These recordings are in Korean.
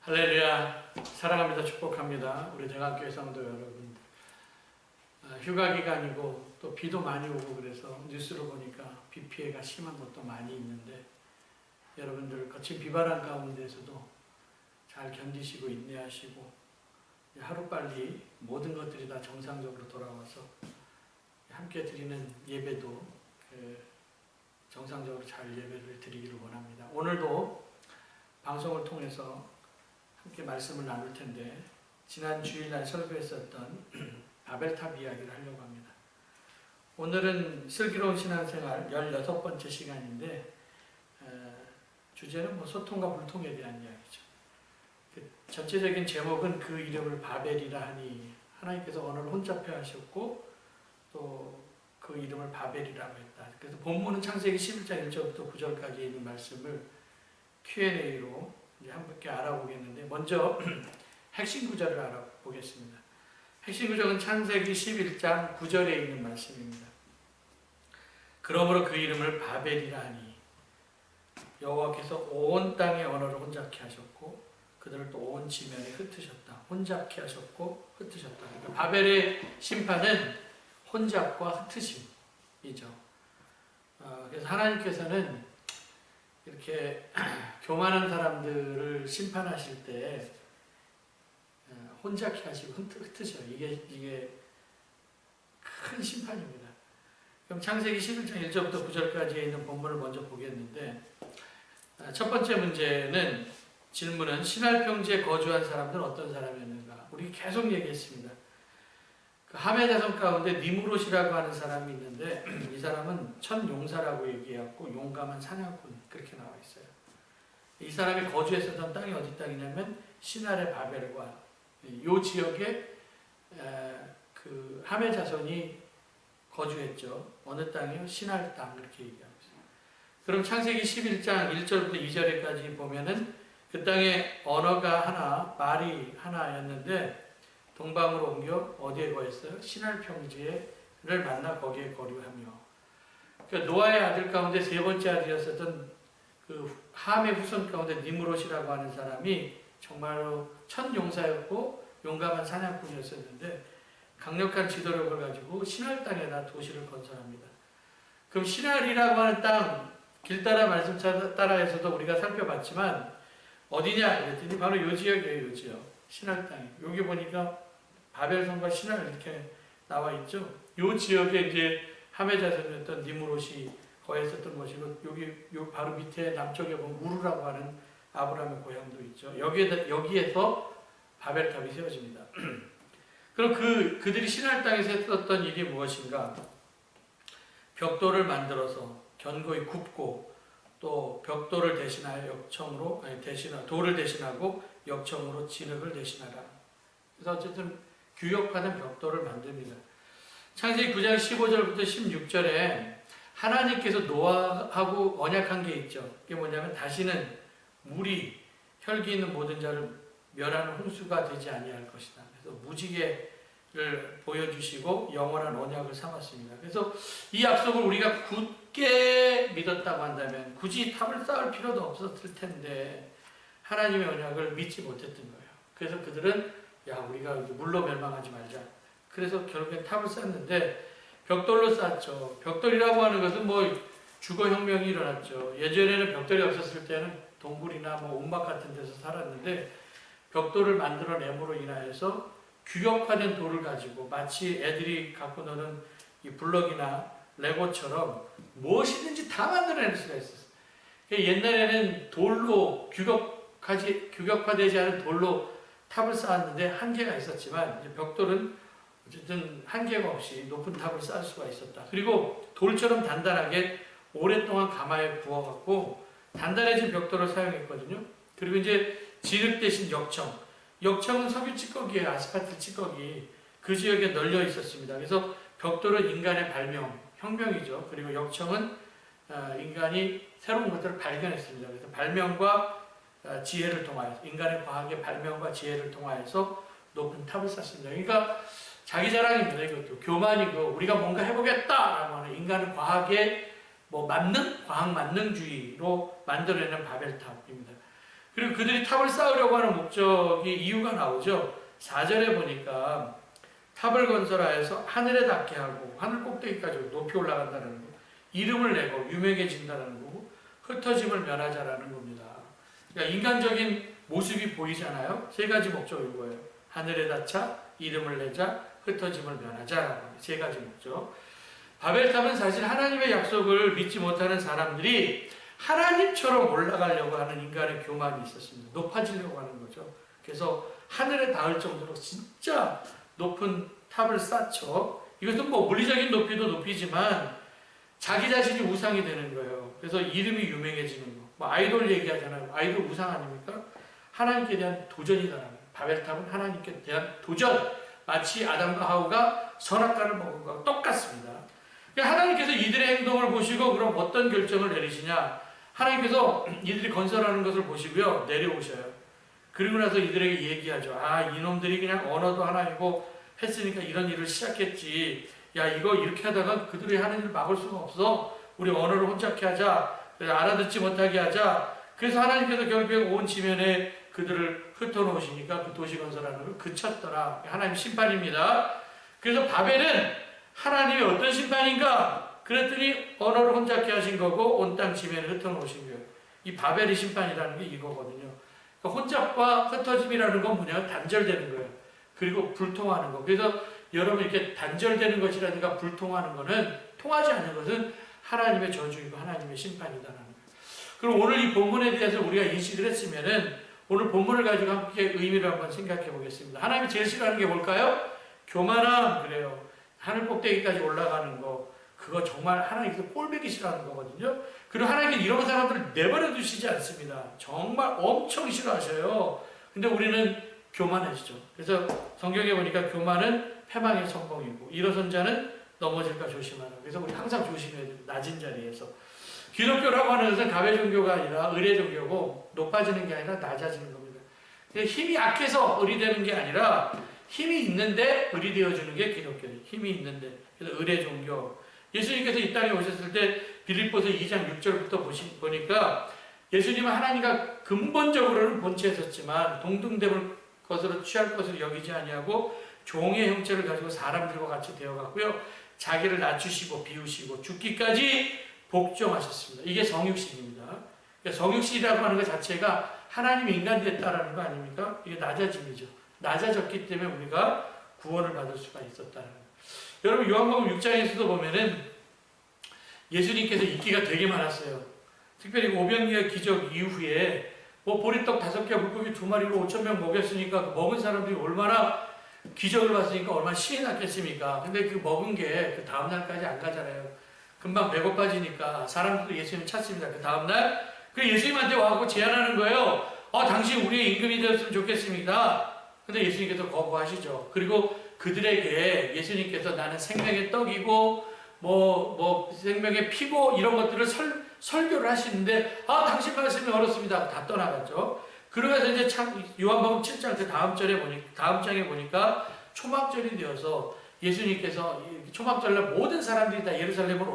할렐루야. 사랑합니다. 축복합니다. 우리 대학교의 성도 여러분. 휴가 기간이고 또 비도 많이 오고 그래서 뉴스로 보니까 비 피해가 심한 곳도 많이 있는데 여러분들 거친 비바람 가운데서도 잘 견디시고 인내하시고 하루빨리 모든 것들이 다 정상적으로 돌아와서 함께 드리는 예배도 정상적으로 잘 예배를 드리기를 원합니다. 오늘도 방송을 통해서 함께 말씀을 나눌 텐데 지난 주일날 설교했었던 바벨탑 이야기를 하려고 합니다. 오늘은 슬기로운 신앙생활 16번째 시간인데 주제는 소통과 불통에 대한 이야기죠. 전체적인 제목은 그 이름을 바벨이라 하니 하나님께서 언어를 혼잡해 하셨고 또 그 이름을 바벨이라고 했다. 그래서 본문은 창세기 11장 1절부터 9절까지 있는 말씀을 Q&A로 이제 함께 알아보겠는데 먼저 핵심 구절을 알아보겠습니다. 핵심 구절은 창세기 11장 9절에 있는 말씀입니다. 그러므로 그 이름을 바벨이라 하니 여호와께서 온 땅의 언어를 혼잡케 하셨고 그들을 또 온 지면에 흩으셨다. 혼잡케 하셨고 흩으셨다. 그러니까 바벨의 심판은 혼잡과 흩으심이죠. 그래서 하나님께서는 이렇게 교만한 사람들을 심판하실 때 혼잡케 하시고 흩으셔요. 이게 큰 심판입니다. 그럼 창세기 11장 1절부터 9절까지 있는 본문을 먼저 보겠는데 첫 번째 문제는 질문은 신할 평지에 거주한 사람들은 어떤 사람이었는가? 우리 계속 얘기했습니다. 그 함의 자손 가운데 니므롯이라고 하는 사람이 있는데 이 사람은 천용사라고 얘기했고 용감한 사냥꾼 그렇게 나와 있어요. 이 사람이 거주했었던 땅이 어디 땅이냐면 신할의 바벨과 이 지역에 그 함의 자손이 거주했죠. 어느 땅이요? 신할 땅 그렇게 얘기하고 있어요. 그럼 창세기 11장 1절부터 2절까지 보면은 그 땅에 언어가 하나, 말이 하나였는데 동방으로 옮겨 어디에 거했어요? 신할 평지를 만나 거기에 거류하며. 그러니까 노아의 아들 가운데 세 번째 아들이었었던 그 함의 후손 가운데 니므롯이라고 하는 사람이 정말로 천용사였고 용감한 사냥꾼이었었는데 강력한 지도력을 가지고 신할 땅에다 도시를 건설합니다. 그럼 신할이라고 하는 땅 길 따라 말씀 따라해서도 우리가 살펴봤지만 어디냐 그랬더니 바로 요 지역이에요. 요 지역. 신할 땅이. 여기 보니까 바벨성과 신할 이렇게 나와 있죠. 요 지역에 이제 함의 자손이었던 니므롯이 거했었던 것이고 여기 바로 밑에 남쪽에 보면 우르라고 하는 아브라함의 고향도 있죠. 여기에서 바벨탑이 세워집니다. 그럼 그들이 신할 땅에서 했었던 일이 무엇인가? 벽돌을 만들어서 견고히 굽고 또 벽돌을 대신하여 돌을 대신하고 역청으로 진흙을 대신하라. 그래서 어쨌든 규격화된 벽돌을 만듭니다. 창세기 9장 15절부터 16절에 하나님께서 노아하고 언약한 게 있죠. 그게 뭐냐면 다시는 물이 혈기 있는 모든 자를 멸하는 홍수가 되지 아니할 것이다. 그래서 무지개를 보여주시고 영원한 언약을 삼았습니다. 그래서 이 약속을 우리가 굳게 믿었다고 한다면 굳이 탑을 쌓을 필요도 없었을 텐데 하나님의 언약을 믿지 못했던 거예요. 그래서 그들은 우리가 물로 멸망하지 말자. 그래서 결국엔 탑을 쌓았는데 벽돌로 쌓았죠. 벽돌이라고 하는 것은 주거혁명이 일어났죠. 예전에는 벽돌이 없었을 때는 동굴이나 온막 같은 데서 살았는데 벽돌을 만들어냄으로 인하여서 규격화된 돌을 가지고 마치 애들이 갖고 노는 이 블럭이나 레고처럼 무엇이든지 다 만들어낼 수가 있었어요. 옛날에는 돌로 규격화되지 않은 돌로 탑을 쌓았는데 한계가 있었지만 이제 벽돌은 어쨌든 한계가 없이 높은 탑을 쌓을 수가 있었다. 그리고 돌처럼 단단하게 오랫동안 가마에 부어갖고 단단해진 벽돌을 사용했거든요. 그리고 이제 진흙 대신 역청은 석유 찌꺼기예요. 아스팔트 찌꺼기. 그 지역에 널려 있었습니다. 그래서 벽돌은 인간의 혁명이죠. 그리고 역청은 인간이 새로운 것들을 발견했습니다. 그래서 발명과 지혜를 통하여서 인간의 과학의 발명과 지혜를 통하여서 높은 탑을 쌓습니다. 그러니까 자기 자랑입니다. 이것도 교만이고 우리가 뭔가 해보겠다라고 하는 인간의 과학에 과학 만능주의로 만들어내는 바벨탑입니다. 그리고 그들이 탑을 쌓으려고 하는 목적이 이유가 나오죠. 4절에 보니까 탑을 건설하여서 하늘에 닿게 하고 하늘 꼭대기까지 높이 올라간다는 거, 이름을 내고 유명해진다는 거고 흩어짐을 면하자라는 겁니다. 그러니까 인간적인 모습이 보이잖아요. 세 가지 목적이 이거예요. 하늘에 닿자, 이름을 내자, 흩어짐을 면하자라고 합니다. 세 가지 목적. 바벨탑은 사실 하나님의 약속을 믿지 못하는 사람들이 하나님처럼 올라가려고 하는 인간의 교만이 있었습니다. 높아지려고 하는 거죠. 그래서 하늘에 닿을 정도로 진짜 높은 탑을 쌓죠. 이것은 뭐 물리적인 높이도 높이지만 자기 자신이 우상이 되는 거예요. 그래서 이름이 유명해지는 거. 뭐 아이돌 얘기하잖아요. 아이돌 우상 아닙니까? 하나님께 대한 도전이다. 바벨탑은 하나님께 대한 도전. 마치 아담과 하우가 선악과를 먹은 것과 똑같습니다. 그러니까 하나님께서 이들의 행동을 보시고 그럼 어떤 결정을 내리시냐? 하나님께서 이들이 건설하는 것을 보시고요. 내려오셔요. 그리고 나서 이들에게 얘기하죠. 아, 이놈들이 그냥 언어도 하나이고 했으니까 이런 일을 시작했지. 야, 이거 이렇게 하다가 그들이 하는 일을 막을 수가 없어. 우리 언어를 혼잡케 하자. 알아듣지 못하게 하자. 그래서 하나님께서 결국에 온 지면에 그들을 흩어놓으시니까 그 도시 건설하는 걸 그쳤더라. 하나님 심판입니다. 그래서 바벨은 하나님의 어떤 심판인가? 그랬더니 언어를 혼잡케 하신 거고 온 땅 지면에 흩어놓으신 거예요. 이 바벨의 심판이라는 게 이거거든요. 그러니까 혼잡과 흩어짐이라는 건 뭐냐? 단절되는 거예요. 그리고 불통하는 거. 그래서 여러분 이렇게 단절되는 것이라든가 불통하는 거는, 통하지 않는 것은 하나님의 저주이고 하나님의 심판이다라는 거예요. 그럼 오늘 이 본문에 대해서 우리가 인식을 했으면은 오늘 본문을 가지고 함께 의미를 한번 생각해 보겠습니다. 하나님이 제일 싫어하는 게 뭘까요? 교만함. 그래요. 하늘 꼭대기까지 올라가는 거. 그거 정말 하나님께서 꼴보기 싫어하는 거거든요. 그리고 하나님께서 이런 사람들을 내버려 두시지 않습니다. 정말 엄청 싫어하셔요. 근데 우리는 교만해지죠. 그래서 성경에 보니까 교만은 패망의 선봉이고 일어선 자는 넘어질까 조심하라. 그래서 우리 항상 조심해야 돼요. 낮은 자리에서. 기독교라고 하는 것은 가베 종교가 아니라 의례 종교고 높아지는 게 아니라 낮아지는 겁니다. 힘이 약해서 의리 되는 게 아니라 힘이 있는데 의리 되어주는 게 기독교예요. 힘이 있는데. 그래서 의례 종교. 예수님께서 이 땅에 오셨을 때 빌립보서 2장 6절부터 보니까 예수님은 하나님과 근본적으로는 본체에 섰지만 동등됨을 것으로 취할 것으로 여기지 아니하고 종의 형체를 가지고 사람들과 같이 되어갔고요. 자기를 낮추시고 비우시고 죽기까지 복종하셨습니다. 이게 성육신입니다. 그러니까 성육신이라고 하는 것 자체가 하나님이 인간 됐다라는 거 아닙니까? 이게 낮아짐이죠. 낮아졌기 때문에 우리가 구원을 받을 수가 있었다는 거예요. 여러분 요한복음 6장에서도 보면은 예수님께서 인기가 되게 많았어요. 특별히 오병이어 기적 이후에 뭐 보리떡 5개 물고기 2마리로 5,000명 먹였으니까 그 먹은 사람들이 얼마나 기적을 봤으니까 얼마나 신이 났겠습니까? 근데 그 먹은 게 그 다음날까지 안 가잖아요. 금방 배고파지니까 사람들도 예수님 찾습니다. 그 다음날 그 예수님한테 와서 제안하는 거예요. 당신 우리의 임금이 되었으면 좋겠습니다. 근데 예수님께서 거부하시죠. 그리고 그들에게 예수님께서 나는 생명의 떡이고 생명의 피고 이런 것들을 설교를 하시는데 당신 말씀이 어렵습니다. 다 떠나갔죠. 그러면서 이제 요한복음 7장 그 다음 장에 보니까 초막절이 되어서 예수님께서 초막절날 모든 사람들이 다 예루살렘으로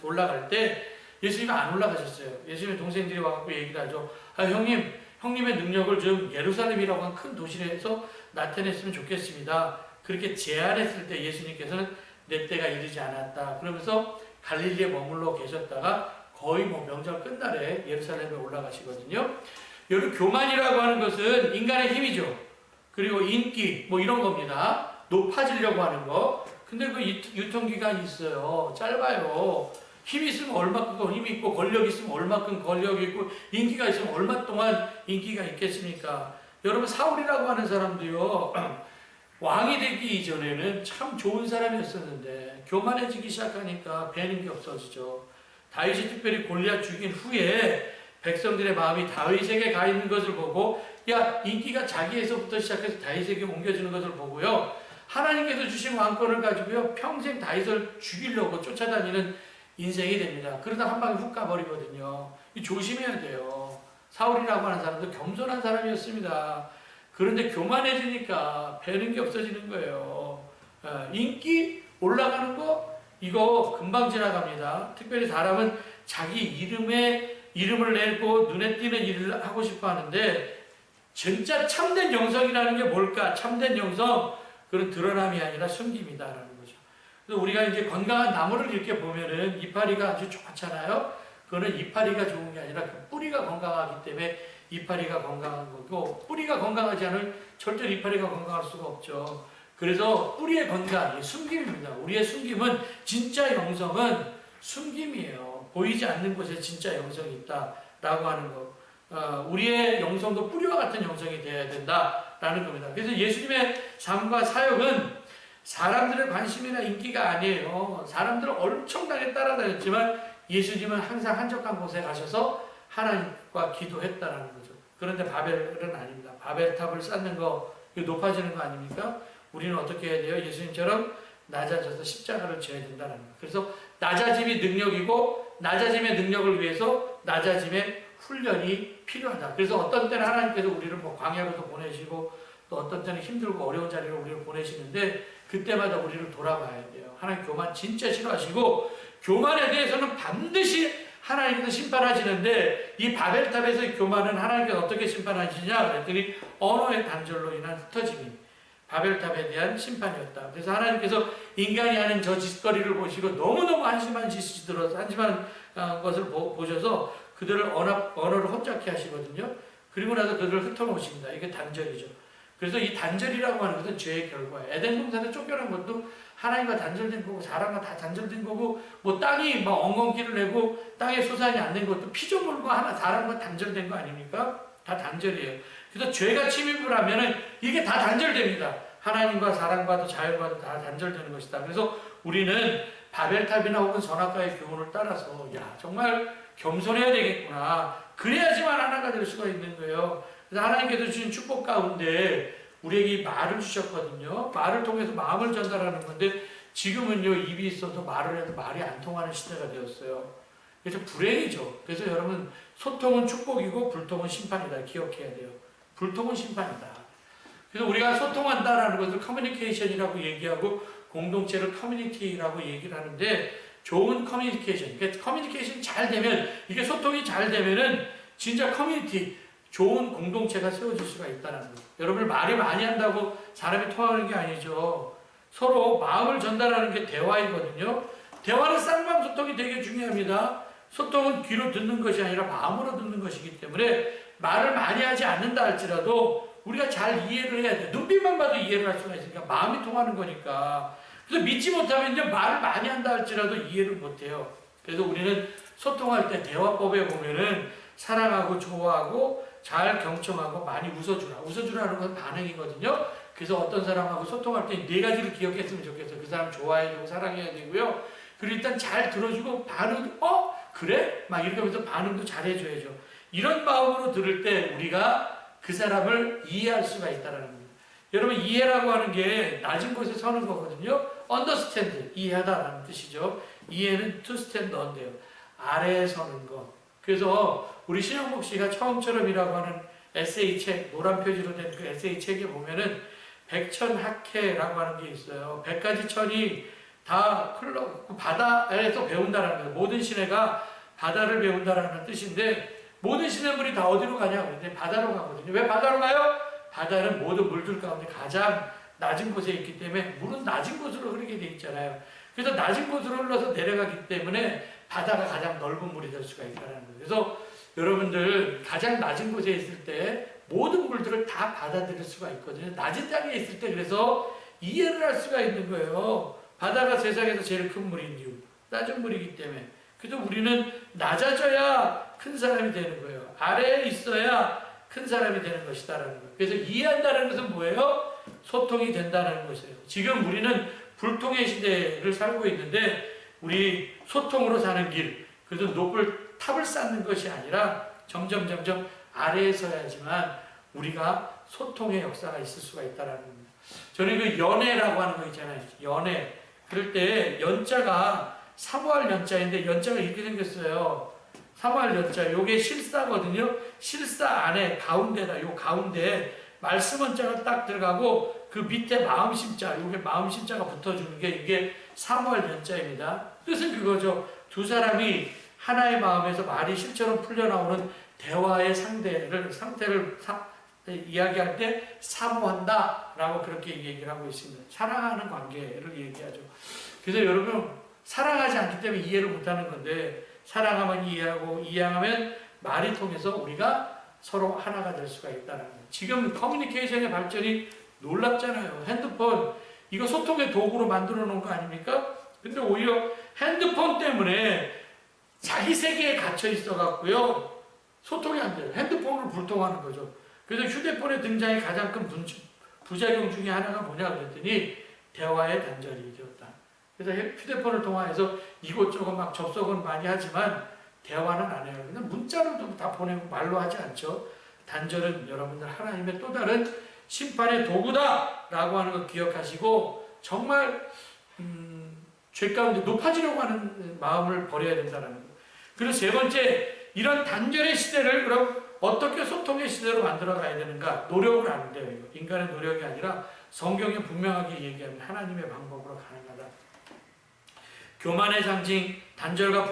올라갈 때 예수님이 안 올라가셨어요. 예수님의 동생들이 와서 얘기를 하죠. 형님의 능력을 좀 예루살렘이라고 한 큰 도시에서 나타냈으면 좋겠습니다. 그렇게 제안했을 때 예수님께서는 내 때가 이르지 않았다. 그러면서 갈릴리에 머물러 계셨다가 거의 명절 끝날에 예루살렘에 올라가시거든요. 여러분 교만이라고 하는 것은 인간의 힘이죠. 그리고 인기 이런 겁니다. 높아지려고 하는 거. 근데 그 유통기간이 있어요. 짧아요. 힘이 있으면 얼마큼 힘이 있고 권력이 있으면 얼마큼 권력이 있고 인기가 있으면 얼마 동안 인기가 있겠습니까? 여러분 사울이라고 하는 사람도요. 왕이 되기 이전에는 참 좋은 사람이었었는데 교만해지기 시작하니까 배는 게 없어지죠. 다윗이 특별히 골리앗 죽인 후에 백성들의 마음이 다윗에게 가 있는 것을 보고 인기가 자기에서부터 시작해서 다윗에게 옮겨지는 것을 보고요. 하나님께서 주신 왕권을 가지고요. 평생 다윗을 죽이려고 쫓아다니는 인생이 됩니다. 그러다 한 방에 훅 가버리거든요. 조심해야 돼요. 사울이라고 하는 사람도 겸손한 사람이었습니다. 그런데 교만해지니까 배는 게 없어지는 거예요. 인기 올라가는 거 이거 금방 지나갑니다. 특별히 사람은 자기 이름에 이름을 내고 눈에 띄는 일을 하고 싶어 하는데 진짜 참된 영성이라는 게 뭘까? 참된 영성, 그런 드러남이 아니라 숨김이다라는 거죠. 그래서 우리가 이제 건강한 나무를 이렇게 보면은 이파리가 아주 좋잖아요. 그거는 이파리가 좋은 게 아니라 그 뿌리가 건강하기 때문에 이파리가 건강한 거고, 뿌리가 건강하지 않으면 절대 이파리가 건강할 수가 없죠. 그래서 뿌리의 건강, 숨김입니다. 우리의 숨김은, 진짜 영성은 숨김이에요. 보이지 않는 곳에 진짜 영성이 있다라고 하는 거. 우리의 영성도 뿌리와 같은 영성이 되어야 된다라는 겁니다. 그래서 예수님의 삶과 사역은 사람들의 관심이나 인기가 아니에요. 사람들은 엄청나게 따라다녔지만 예수님은 항상 한적한 곳에 가셔서 하나님과 기도했다라는 거죠. 그런데 바벨은 아닙니다. 바벨탑을 쌓는 거, 높아지는 거 아닙니까? 우리는 어떻게 해야 돼요? 예수님처럼 낮아져서 십자가를 져야 된다는 거예요. 그래서 낮아짐이 능력이고, 낮아짐의 능력을 위해서 낮아짐의 훈련이 필요하다. 그래서 어떤 때는 하나님께서 우리를 뭐 광야로도 보내시고, 또 어떤 때는 힘들고 어려운 자리로 우리를 보내시는데, 그때마다 우리를 돌아봐야 돼요. 하나님 교만 진짜 싫어하시고, 교만에 대해서는 반드시 하나님께서 심판하시는데, 이 바벨탑에서의 교만은 하나님께서 어떻게 심판하시냐 그랬더니 언어의 단절로 인한 흩어짐이 바벨탑에 대한 심판이었다. 그래서 하나님께서 인간이 하는 저 짓거리를 보시고 너무너무 한심한 짓이 들어서, 한심한 것을 보셔서 그들을 언어를 혼잡케 하시거든요. 그리고 나서 그들을 흩어놓으십니다. 이게 단절이죠. 그래서 이 단절이라고 하는 것은 죄의 결과예요. 에덴 동산에 쫓겨난 것도 하나님과 단절된 거고, 사람과 다 단절된 거고, 뭐 땅이 막 엉겅퀴를 내고 땅에 소산이 안 된 것도 피조물과 사람과 단절된 거 아닙니까? 다 단절이에요. 그래서 죄가 침입을 하면은 이게 다 단절됩니다. 하나님과 사람과도 자연과도 다 단절되는 것이다. 그래서 우리는 바벨탑이나 혹은 선악과의 교훈을 따라서, 야, 정말 겸손해야 되겠구나. 그래야지만 하나가 될 수가 있는 거예요. 그래서 하나님께서 주신 축복 가운데 우리에게 말을 주셨거든요. 말을 통해서 마음을 전달하는 건데, 지금은요, 입이 있어도 말을 해도 말이 안 통하는 시대가 되었어요. 그래서 불행이죠. 그래서 여러분, 소통은 축복이고 불통은 심판이다. 기억해야 돼요. 불통은 심판이다. 그래서 우리가 소통한다라는 것을 커뮤니케이션이라고 얘기하고, 공동체를 커뮤니티라고 얘기를 하는데, 좋은 커뮤니케이션, 그러니까 커뮤니케이션이 잘 되면, 이게 소통이 잘 되면은 진짜 커뮤니티, 좋은 공동체가 세워질 수가 있다는 거예요. 여러분, 말이 많이 한다고 사람이 통하는 게 아니죠. 서로 마음을 전달하는 게 대화이거든요. 대화는 쌍방소통이 되게 중요합니다. 소통은 귀로 듣는 것이 아니라 마음으로 듣는 것이기 때문에 말을 많이 하지 않는다 할지라도 우리가 잘 이해를 해야 돼요. 눈빛만 봐도 이해를 할 수가 있으니까, 마음이 통하는 거니까. 그래서 믿지 못하면 이제 말을 많이 한다 할지라도 이해를 못해요. 그래서 우리는 소통할 때 대화법에 보면은 사랑하고 좋아하고 잘 경청하고 많이 웃어주라. 웃어주라는 건 반응이거든요. 그래서 어떤 사람하고 소통할 때 네 가지를 기억했으면 좋겠어요. 그 사람 좋아해주고 사랑해야 되고요. 그리고 일단 잘 들어주고 반응, 그래? 막 이렇게 하면서 반응도 잘 해줘야죠. 이런 마음으로 들을 때 우리가 그 사람을 이해할 수가 있다는 겁니다. 여러분, 이해라고 하는 게 낮은 곳에 서는 거거든요. understand, 이해하다라는 뜻이죠. 이해는 to stand on데요. 아래에 서는 것. 그래서 우리 신영복 씨가 처음처럼이라고 하는 에세이 책, 노란 표지로 된 그 에세이 책에 보면은 백천학회라고 하는 게 있어요. 100가지 천이 다 바다에서 배운다라는 거예요. 모든 시내가 바다를 배운다라는 뜻인데, 모든 시내물이 다 어디로 가냐? 그런데 바다로 가거든요. 왜 바다로 가요? 바다는 모든 물들 가운데 가장 낮은 곳에 있기 때문에 물은 낮은 곳으로 흐르게 돼 있잖아요. 그래서 낮은 곳으로 흘러서 내려가기 때문에 바다가 가장 넓은 물이 될 수가 있다는 거예요. 그래서 여러분들 가장 낮은 곳에 있을 때 모든 물들을 다 받아들일 수가 있거든요. 낮은 땅에 있을 때 그래서 이해를 할 수가 있는 거예요. 바다가 세상에서 제일 큰 물인 이유, 낮은 물이기 때문에. 그래서 우리는 낮아져야 큰 사람이 되는 거예요. 아래에 있어야 큰 사람이 되는 것이다라는 거예요. 그래서 이해한다는 것은 뭐예요? 소통이 된다는 것이에요. 지금 우리는 불통의 시대를 살고 있는데, 우리 소통으로 사는 길, 그래서 높을 탑을 쌓는 것이 아니라 점점 아래에 서야지만 우리가 소통의 역사가 있을 수가 있다는 겁니다. 저는 그 연애라고 하는 거 있잖아요. 연애. 그럴 때 연자가 사모할 연자인데, 연자가 이렇게 생겼어요. 사모할 연자. 요게 실사거든요. 실사 안에 가운데다, 요 가운데 말씀 원자가 딱 들어가고 그 밑에 마음심자, 요게 마음심자가 붙어주는 게 이게 사모할 연자입니다. 뜻은 그거죠. 두 사람이 하나의 마음에서 말이 실처럼 풀려나오는 대화의 상태를 이야기할 때 사모한다 라고 그렇게 얘기를 하고 있습니다. 사랑하는 관계를 얘기하죠. 그래서 여러분 사랑하지 않기 때문에 이해를 못하는 건데 사랑하면 이해하고 이해하면 말이 통해서 우리가 서로 하나가 될 수가 있다는 거예요. 지금 커뮤니케이션의 발전이 놀랍잖아요. 핸드폰 이거 소통의 도구로 만들어 놓은 거 아닙니까? 근데 오히려 핸드폰 때문에 자기 세계에 갇혀 있어 갖고요 소통이 안 돼요. 핸드폰으로 불통하는 거죠. 그래서 휴대폰의 등장이 가장 큰 부작용 중에 하나가 뭐냐 그랬더니 대화의 단절이 되었다. 그래서 휴대폰을 통해서 이곳저곳 막 접속은 많이 하지만 대화는 안 해요. 그냥 문자로도 다 보내고 말로 하지 않죠. 단절은 여러분들 하나님의 또 다른 심판의 도구다 라고 하는 거 기억하시고 정말 죄 가운데 높아지려고 하는 마음을 버려야 된다는 거예요. 그리고 세 번째, 이런 단절의 시대를 그럼 어떻게 소통의 시대로 만들어 가야 되는가? 노력을 하는데요. 인간의 노력이 아니라 성경에 분명하게 얘기하면 하나님의 방법으로 가능하다. 교만의 상징, 단절과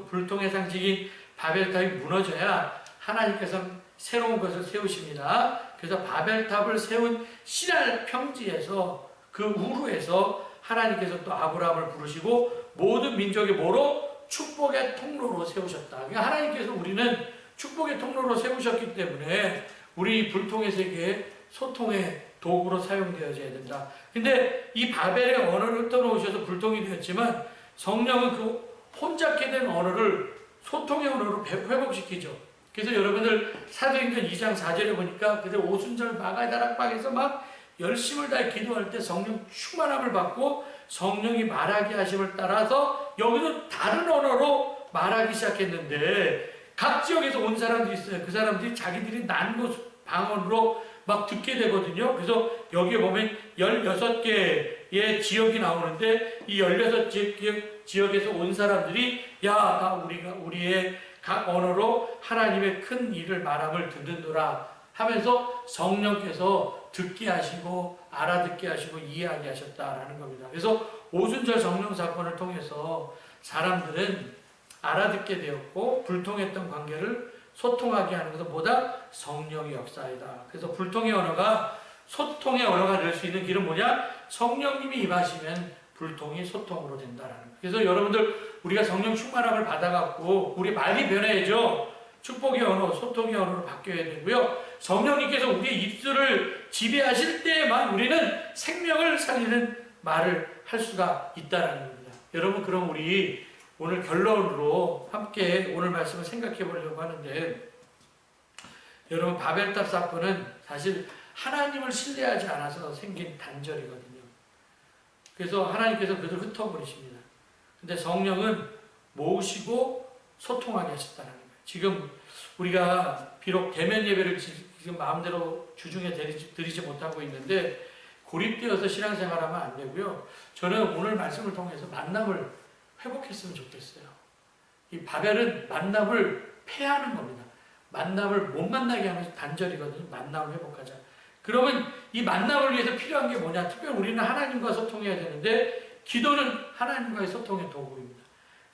불통의 상징인 바벨탑이 무너져야 하나님께서는 새로운 것을 세우십니다. 그래서 바벨탑을 세운 시날 평지에서 그 우루에서 하나님께서 또 아브라함을 부르시고 모든 민족의 뭐로? 축복의 통로로 세우셨다. 그러니까 하나님께서 우리는 축복의 통로로 세우셨기 때문에 우리 불통의 세계에 소통의 도구로 사용되어져야 된다. 근데 이 바벨의 언어를 흩어놓으셔서 불통이 되었지만 성령은 그 혼잡게 된 언어를 소통의 언어로 회복시키죠. 그래서 여러분들 사도행전 2장 4절에 보니까 그들 오순절 마가의 다락방에서 막 열심을 다해 기도할 때 성령 충만함을 받고 성령이 말하게 하심을 따라서 여기도 다른 언어로 말하기 시작했는데 각 지역에서 온 사람들이 있어요. 그 사람들이 자기들이 난 곳 방언으로 막 듣게 되거든요. 그래서 여기에 보면 16개의 지역이 나오는데 이 16지역에서 온 사람들이 야, 다 우리의 각 언어로 하나님의 큰 일을 말함을 듣는도라 하면서 성령께서 듣게 하시고 알아듣게 하시고 이해하게 하셨다라는 겁니다. 그래서 오순절 성령 사건을 통해서 사람들은 알아듣게 되었고 불통했던 관계를 소통하게 하는 것은 뭐다? 성령의 역사이다. 그래서 불통의 언어가 소통의 언어가 될 수 있는 길은 뭐냐? 성령님이 임하시면 불통이 소통으로 된다라는 거예요. 그래서 여러분들 우리가 성령 충만함을 받아갖고 우리 말이 변해야죠. 축복의 언어, 소통의 언어로 바뀌어야 되고요. 성령님께서 우리의 입술을 지배하실 때에만 우리는 생명을 살리는 말을 할 수가 있다는 겁니다. 여러분 그럼 우리 오늘 결론으로 함께 오늘 말씀을 생각해 보려고 하는데 여러분 바벨탑 사건은 사실 하나님을 신뢰하지 않아서 생긴 단절이거든요. 그래서 하나님께서 그들을 흩어버리십니다. 근데 성령은 모으시고 소통하게 하셨다는 거예요. 지금 우리가 비록 대면 예배를 지금 마음대로 주중에 드리지 못하고 있는데 고립되어서 신앙생활하면 안 되고요. 저는 오늘 말씀을 통해서 만남을 회복했으면 좋겠어요. 이 바벨은 만남을 폐하는 겁니다. 만남을 못 만나게 하면서 단절이거든요. 만남을 회복하자. 그러면 이 만남을 위해서 필요한 게 뭐냐? 특별히 우리는 하나님과 소통해야 되는데 기도는 하나님과의 소통의 도구입니다.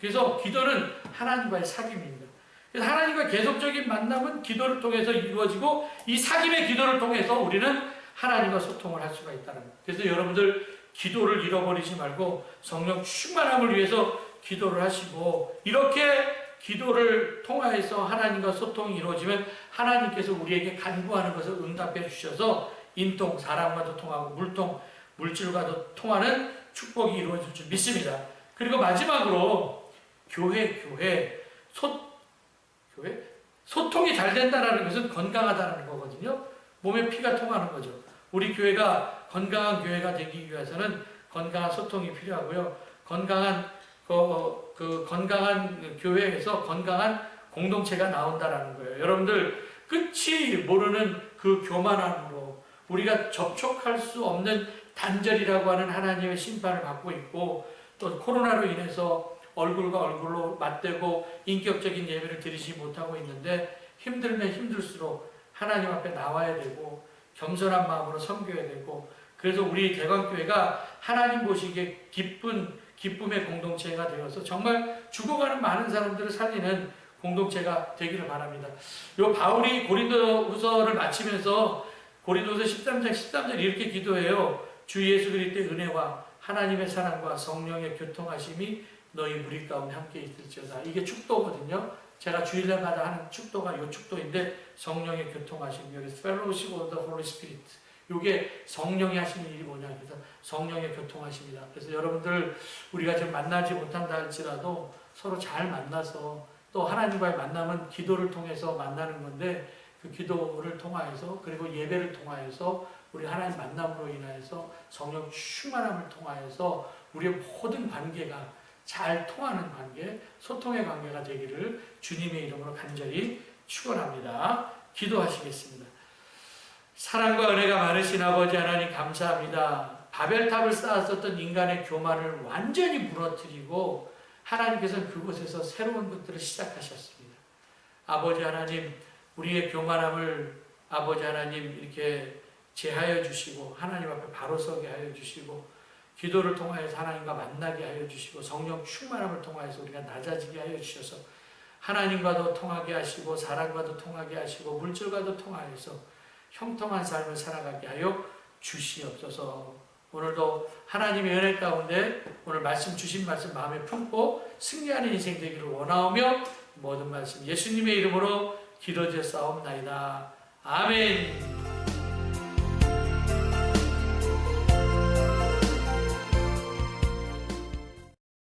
그래서 기도는 하나님과의 사귐입니다. 그래서 하나님과 계속적인 만남은 기도를 통해서 이루어지고 이 사귐의 기도를 통해서 우리는 하나님과 소통을 할 수가 있다는 거예요. 그래서 여러분들 기도를 잃어버리지 말고 성령 충만함을 위해서 기도를 하시고 이렇게 기도를 통하여서 하나님과 소통이 이루어지면 하나님께서 우리에게 간구하는 것을 응답해 주셔서 인통, 사람과도 통하고 물통, 물질과도 통하는 축복이 이루어질 줄 믿습니다. 그리고 마지막으로 소통이 잘 된다는 것은 건강하다는 거거든요. 몸에 피가 통하는 거죠. 우리 교회가 건강한 교회가 되기 위해서는 건강한 소통이 필요하고요. 건강한 교회에서 건강한 공동체가 나온다라는 거예요. 여러분들 끝이 모르는 그 교만함으로 우리가 접촉할 수 없는 단절이라고 하는 하나님의 심판을 받고 있고 또 코로나로 인해서 얼굴과 얼굴로 맞대고 인격적인 예배를 드리지 못하고 있는데 힘들면 힘들수록 하나님 앞에 나와야 되고 겸손한 마음으로 섬겨야 되고 그래서 우리 대광교회가 하나님 보시기에 기쁜 기쁨의 공동체가 되어서 정말 죽어가는 많은 사람들을 살리는 공동체가 되기를 바랍니다. 요 바울이 고린도후서를 마치면서 고린도서 13장 13절 이렇게 기도해요. 주 예수 그리스도의 은혜와 하나님의 사랑과 성령의 교통하심이 너희 무리 가운데 함께 있을지어다. 이게 축도거든요. 제가 주일날마다 하는 축도가 요 축도인데 성령의 교통하심, 여기 fellowship of the Holy Spirit. 이게 성령이 하시는 일이 뭐냐. 그래서 성령의 교통하심이다. 그래서 여러분들 우리가 지금 만나지 못한다 할지라도 서로 잘 만나서 또 하나님과의 만남은 기도를 통해서 만나는 건데 그 기도를 통하여서 그리고 예배를 통하여서 우리 하나님 만남으로 인하여서 성령 충만함을 통하여서 우리의 모든 관계가 잘 통하는 관계, 소통의 관계가 되기를 주님의 이름으로 간절히 축원합니다. 기도하시겠습니다. 사랑과 은혜가 많으신 아버지 하나님 감사합니다. 바벨탑을 쌓았었던 인간의 교만을 완전히 무너뜨리고 하나님께서는 그곳에서 새로운 것들을 시작하셨습니다. 아버지 하나님, 우리의 교만함을 아버지 하나님 이렇게 제하여 주시고 하나님 앞에 바로 서게 하여 주시고 기도를 통하여서 하나님과 만나게 하여 주시고 성령 충만함을 통하여서 우리가 낮아지게 하여 주셔서 하나님과도 통하게 하시고 사람과도 통하게 하시고 물질과도 통하여서 형통한 삶을 살아가게 하여 주시옵소서. 오늘도 하나님의 은혜 가운데 오늘 말씀 주신 말씀 마음에 품고 승리하는 인생 되기를 원하오며 모든 말씀 예수님의 이름으로 기도드렸사옵나이다. 아멘.